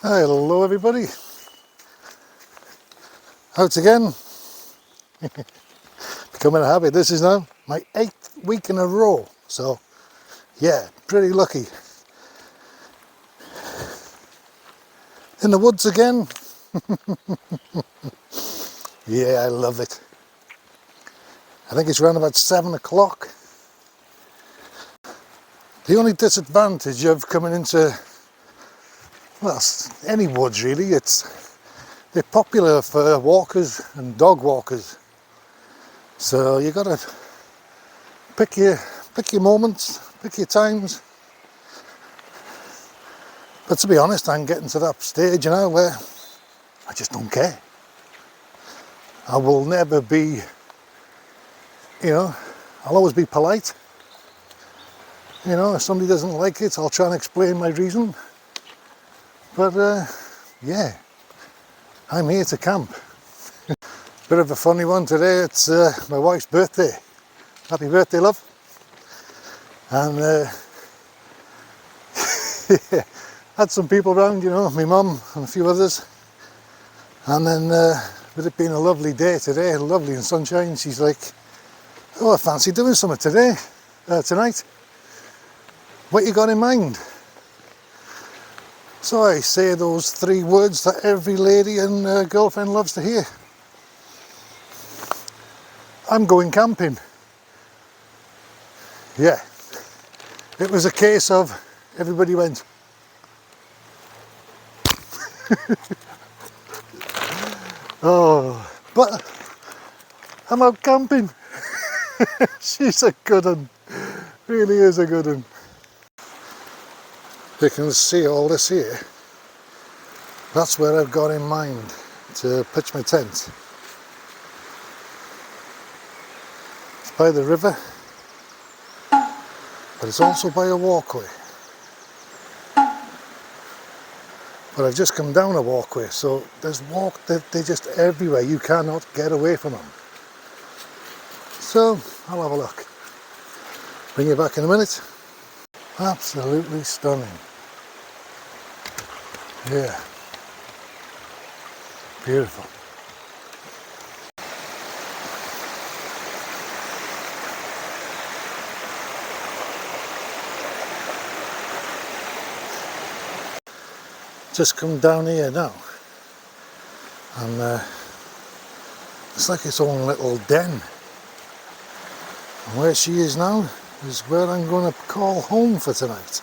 Hello everybody, out again. Becoming a habit. This is now my 8th week in a row, so yeah, pretty lucky. In the woods again. Yeah, I love it. I think it's around about 7 o'clock. The only disadvantage of coming into, well, any woods really, they're popular for walkers and dog walkers. So you gotta pick your moments, pick your times. But to be honest, I'm getting to that stage now where I just don't care. I will never be, I'll always be polite. If somebody doesn't like it, I'll try and explain my reason. But yeah, I'm here to camp. Bit of a funny one today. It's my wife's birthday. Happy birthday, love. And had some people around, my mum and a few others. And then with it being a lovely day today, lovely and sunshine, she's like, "Oh, I fancy doing something tonight. What you got in mind?" So I say those 3 words that every lady and girlfriend loves to hear. I'm going camping. Yeah. It was a case of everybody went. Oh, but I'm out camping. She's a good one. Really is a good one. You can see all this here. That's where I've got in mind to pitch my tent. It's by the river, but it's also by a walkway. But I've just come down a walkway, so they're just everywhere. You cannot get away from them. So I'll have a look. Bring you back in a minute. Absolutely stunning. Yeah. Beautiful. Just come down here now, and it's like its own little den. And where she is now is where I'm going to call home for tonight.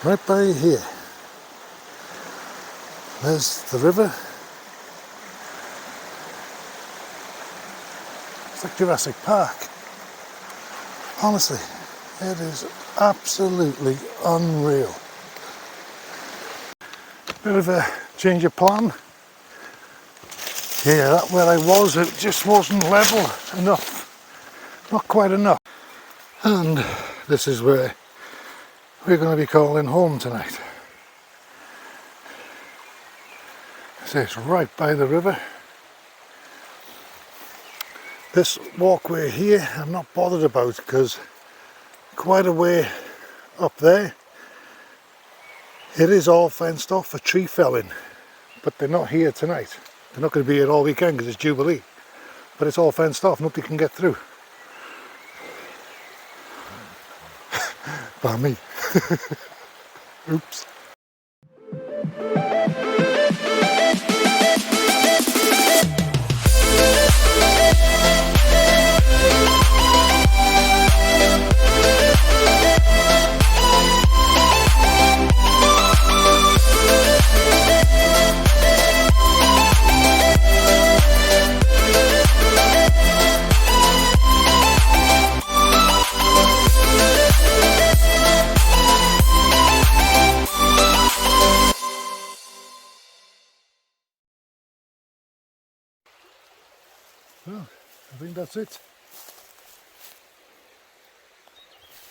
Right by here. There's the river. It's like Jurassic Park. Honestly, it is absolutely unreal. Bit of a change of plan. Yeah, that where I was, it just wasn't level enough. Not quite enough. And this is where we're going to be calling home tonight. So it's right by the river. This walkway here I'm not bothered about because quite a way up there it is all fenced off for tree felling, but they're not here tonight. They're not going to be here all weekend because it's Jubilee, but it's all fenced off, nobody can get through. By me. Oops. Well, I think that's it.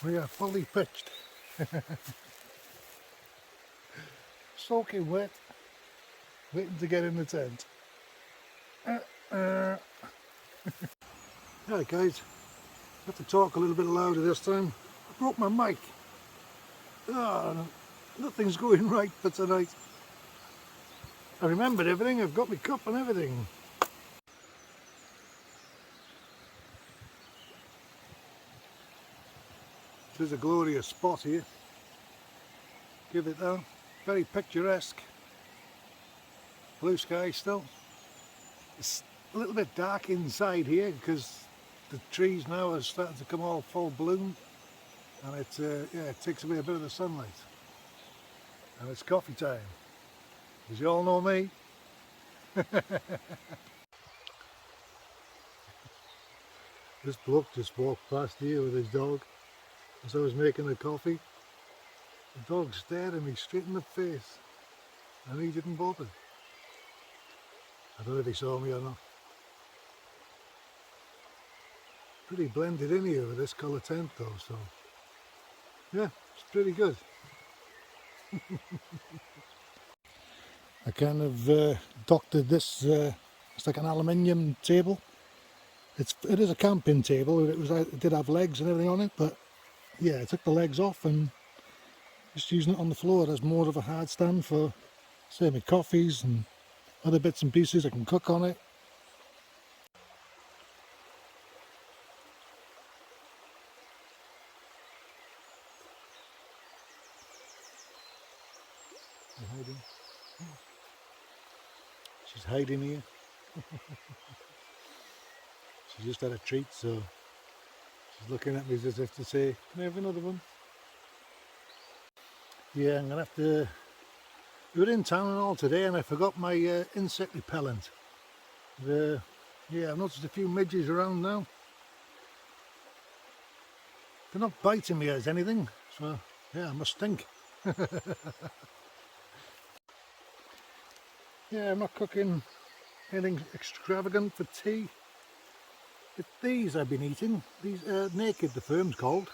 We are fully pitched. Soaking wet, waiting to get in the tent. Alright guys, I have to talk a little bit louder this time. I broke my mic. Nothing's going right for tonight. I remembered everything, I've got my cup and everything. This is a glorious spot here. Give it that. Very picturesque. Blue sky still. It's a little bit dark inside here because the trees now are starting to come all full bloom, and it takes away a bit of the sunlight. And it's coffee time, as you all know me. This bloke just walked past here with his dog as I was making the coffee. The dog stared at me straight in the face and he didn't bother. I don't know if he saw me or not. Pretty blended in here with this colour tent though, so yeah, it's pretty good. I kind of doctored this, it's like an aluminium table. It is a camping table. It did have legs and everything on it, but yeah, I took the legs off and just using it on the floor as more of a hard stand for, say, my coffees and other bits and pieces. I can cook on it. Hiding. She's hiding here. She just had a treat, so she's looking at me as if to say, "Can I have another one?" Yeah, I'm gonna have to. We were in town and all today, and I forgot my insect repellent. Yeah, I've noticed a few midges around now. They're not biting me as anything, so yeah, I must stink. Yeah, I'm not cooking anything extravagant for tea. It's these I've been eating. These Naked, the firm's called.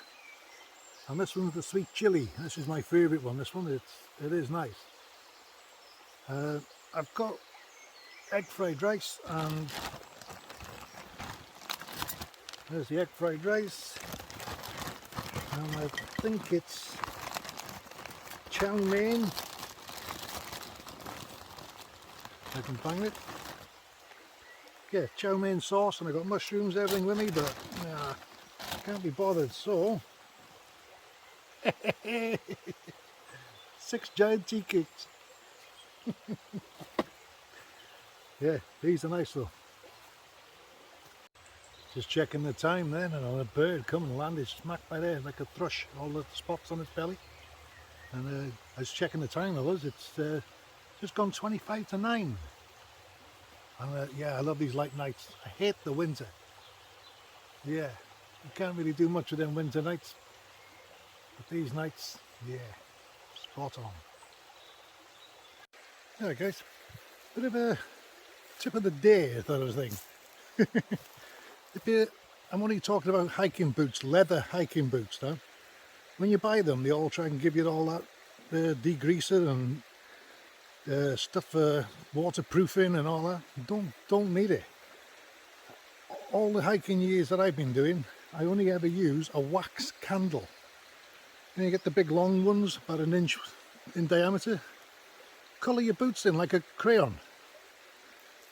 And this one's the sweet chili. This is my favourite one. This one, it is nice. I've got egg fried rice, and there's the egg fried rice. And I think it's chow mein. I can find it. Yeah, chow mein sauce, and I got mushrooms, everything with me, but nah, can't be bothered. So 6 giant tea cakes. Yeah, these are nice though. Just checking the time then, and a bird come and landed smack by there like a thrush, all the spots on its belly. And I was checking the time, it's just gone 25 to 9. And yeah, I love these light nights. I hate the winter. Yeah, you can't really do much with them winter nights. But these nights, yeah, spot on. Yeah guys, bit of a tip of the day, I thought I was thinking. I'm only talking about hiking boots, leather hiking boots now. When you buy them, they all try and give you all that degreaser and stuff for waterproofing and all that. Don't need it. All the hiking years that I've been doing, I only ever use a wax candle. And you get the big long ones, about 1 inch in diameter. Colour your boots in like a crayon.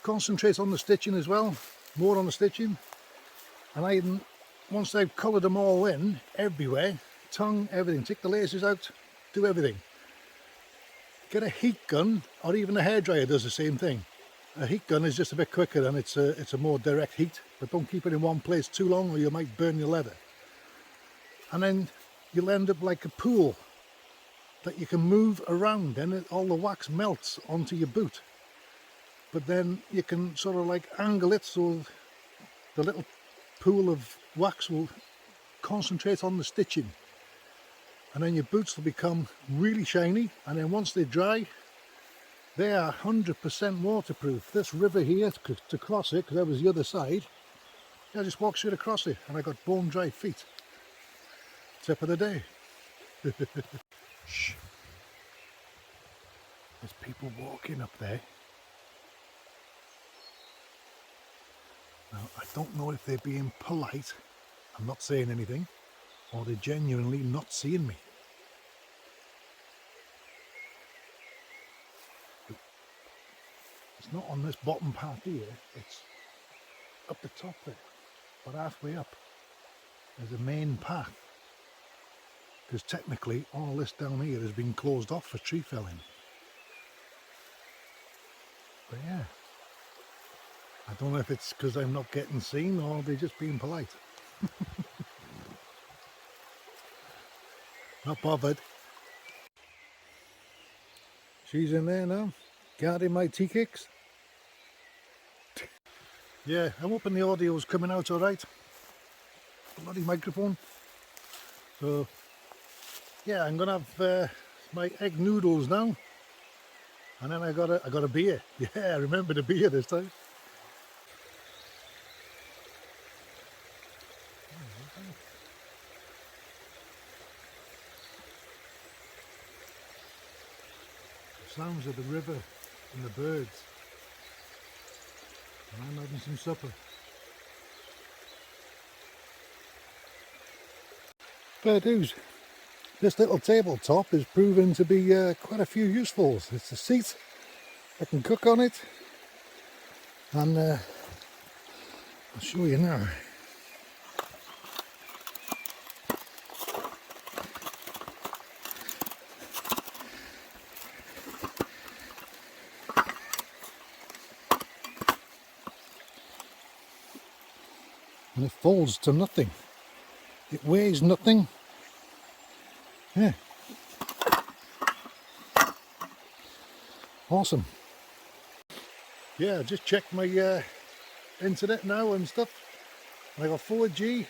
Concentrate on the stitching as well, more on the stitching. And once I've coloured them all in, everywhere, tongue, everything, take the laces out, do everything. Get a heat gun, or even a hairdryer does the same thing. A heat gun is just a bit quicker and it's a more direct heat, but don't keep it in one place too long or you might burn your leather. And then you'll end up like a pool that you can move around, and all the wax melts onto your boot. But then you can sort of like angle it so the little pool of wax will concentrate on the stitching. And then your boots will become really shiny, and then once they dry, they are 100% waterproof. This river here, to cross it, because that was the other side, I just walked straight across it and I got bone dry feet. Tip of the day. Shh. There's people walking up there. Now, I don't know if they're being polite, I'm not saying anything, or they're genuinely not seeing me. It's not on this bottom part here, it's up the top there, but halfway up there's a main path, because technically all this down here has been closed off for tree felling. But yeah, I don't know if it's because I'm not getting seen or they're just being polite. Not bothered. She's in there now, guarding my tea cakes. Yeah, I'm hoping the audio's coming out alright. Bloody microphone. So yeah, I'm gonna have my egg noodles now, and then I got a beer. Yeah, I remember the beer this time. The sounds of the river and the birds, and I'm having some supper. Fair dues. This little tabletop is proving to be quite a few usefuls. It's a seat, I can cook on it, and I'll show you now. And it folds to nothing. It weighs nothing. Yeah. Awesome. Yeah, I just checked my internet now and stuff. I got 4G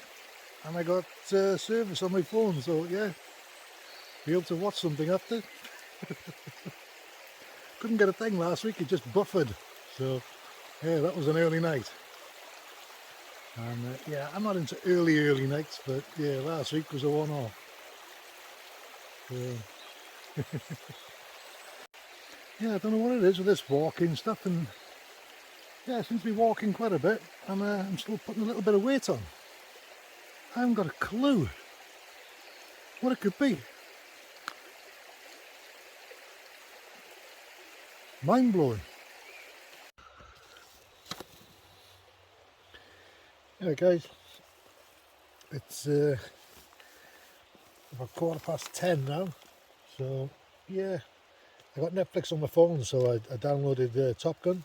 and I got service on my phone, so yeah, be able to watch something after. Couldn't get a thing last week, it just buffered. So yeah, that was an early night. And yeah, I'm not into early nights, but yeah, last week was a one-off. Yeah, I don't know what it is with this walking stuff, and yeah, I seem to be walking quite a bit, and I'm still putting a little bit of weight on. I haven't got a clue what it could be. Mind blowing. Yeah, guys, it's about 10:15 now, so yeah, I got Netflix on my phone, so I downloaded Top Gun,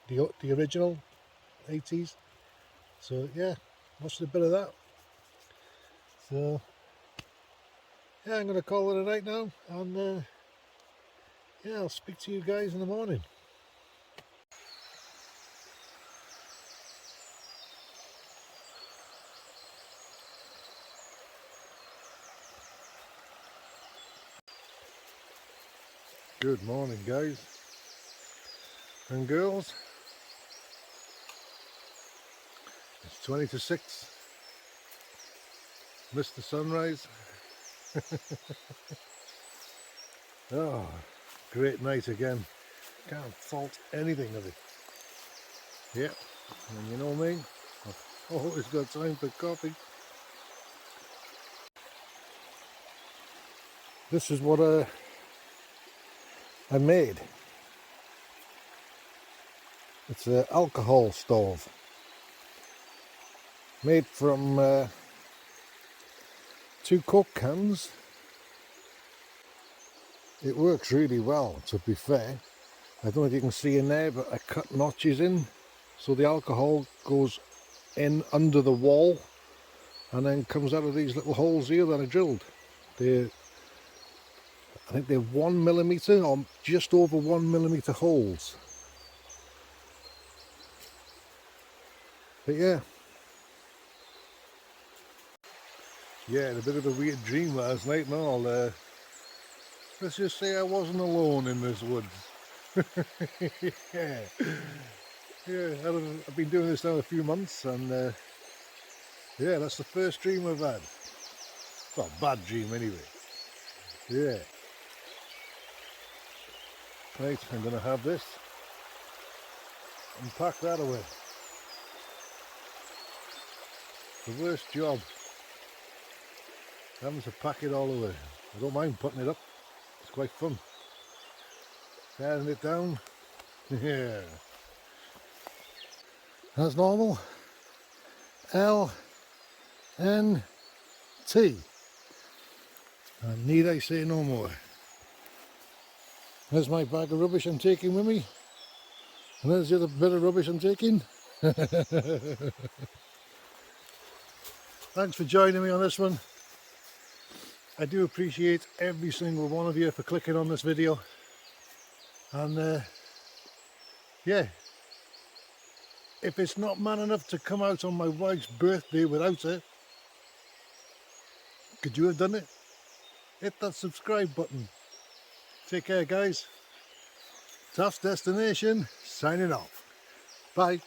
the original 80s. So yeah, watched a bit of that. So yeah, I'm going to call it a night now, and yeah, I'll speak to you guys in the morning. Good morning, guys and girls. It's 20 to 6. Missed the sunrise. Oh, great night again. Can't fault anything of it. Yep, and you know me, I've always got time for coffee. This is what I made. It's an alcohol stove. Made from 2 Coke cans. It works really well, to be fair. I don't know if you can see in there, but I cut notches in so the alcohol goes in under the wall and then comes out of these little holes here that I drilled. I think they're 1mm or just over 1mm holes. But yeah, I had a bit of a weird dream last night and all. Let's just say I wasn't alone in this woods. Yeah, I've been doing this now a few months, and yeah, that's the first dream I've had. Well, bad dream anyway. Yeah. Right, I'm going to have this and pack that away. The worst job, having to pack it all away. I don't mind putting it up, it's quite fun. Tearing it down, yeah. as normal, LNT. And need I say no more. There's my bag of rubbish I'm taking with me. And there's the other bit of rubbish I'm taking. Thanks for joining me on this one. I do appreciate every single one of you for clicking on this video. And yeah, if it's not man enough to come out on my wife's birthday without her, could you have done it? Hit that subscribe button. Take care, guys. Taft's Destination, signing off. Bye.